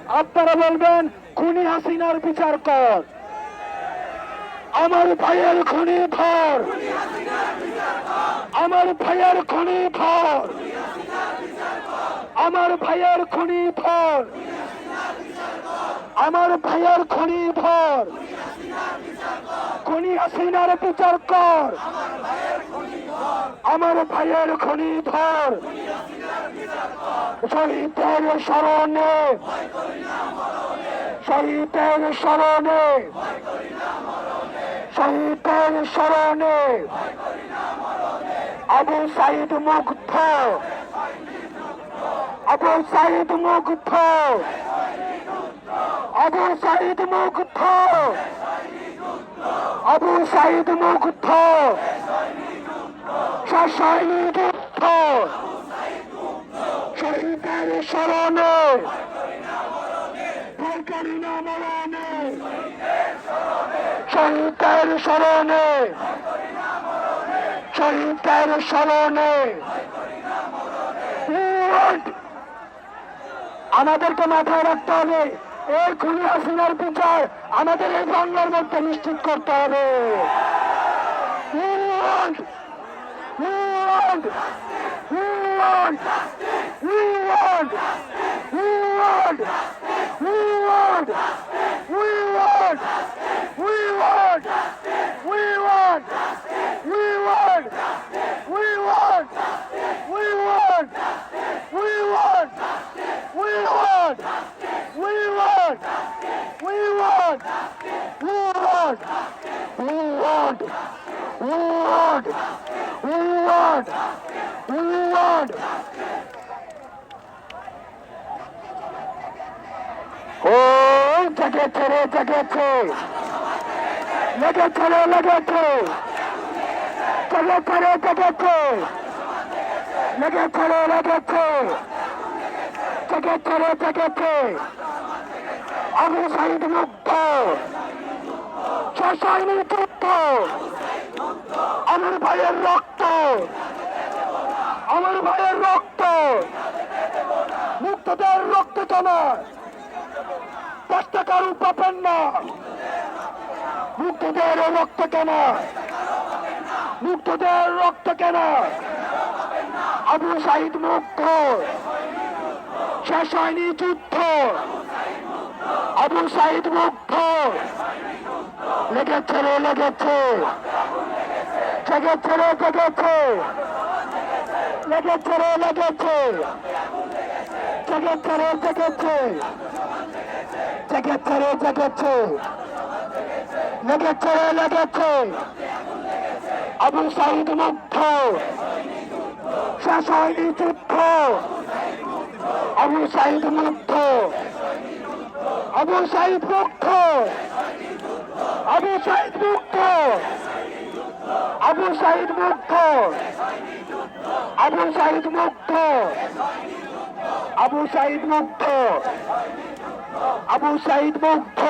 আপনারা বলবেন খুনি হাসিনার বিচার কর, আমার ভাইয়ের খুনি ধর, আমার ভাইয়ের খুনি ধর, আমার ভাইয়ের খুনি ধর, আমার ভাইয়ের খুনি ধর, খুনি হাসিনার বিচার কর, আমার ভাইয়ের খুনি ধর। শহীদের স্মরণে, শহীদের স্মরণে, শহীদের স্মরণে আবু সাইদ মুগ্ধ, আবু সাইদ মুগ্ধ, আবু সাইদ মুগ্ধ, আবু সাইদ মুগ্ধ, শাসনী যুদ্ধ, শহীদের স্মরণে ভয় করি না মরণে, শহীদের স্মরণে, শহীদের স্মরণে। আমাদেরকে মাথায় রাখতে হবে, এই খুনি হাসিনার বিচার আমাদের এই বাংলার মধ্যে নিশ্চিত করতে হবে। জেগেছে রে জেগেছে, লেগেছে রে লেগেছে, জেগেছে রে জেগেছে, লেগেছে রে লেগেছে, জেগেছে রে জেগেছে। আবু সাইদ মুগ্ধ, শাসনী যুদ্ধ, আমার ভাইয়ের রক্ত, আমার ভাইয়ের রক্ত, মুক্তদের রক্ত জমা 5 টাকারও পাবেন না, মুক্তদের রক্ত কেনা, মুক্তদের রক্ত কেনা। আবু সাইদ মুগ্ধ, শেষ হয়নি যুদ্ধ, আবু সাইদ মুগ্ধ, লেগেছে রে লেগেছে, জেগেছে রে জেগেছে, লেগেছে রে লেগেছে, জেগেছে রে জেগেছে, জেগেছে রে জেগেছে, লেগেছে রে লেগেছে। আবু সাইদ মুগ্ধ, শেষ হয়নি যুদ্ধ, আবু সাইদ মুগ্ধ, আবু সাইদ মুগ্ধ, আবু সাইদ মুগ্ধ, আবু সাইদ মুগ্ধ, আবু সাইদ মুগ্ধ, আবু সাইদ মুগ্ধ, আবু সাইদ মুগ্ধ।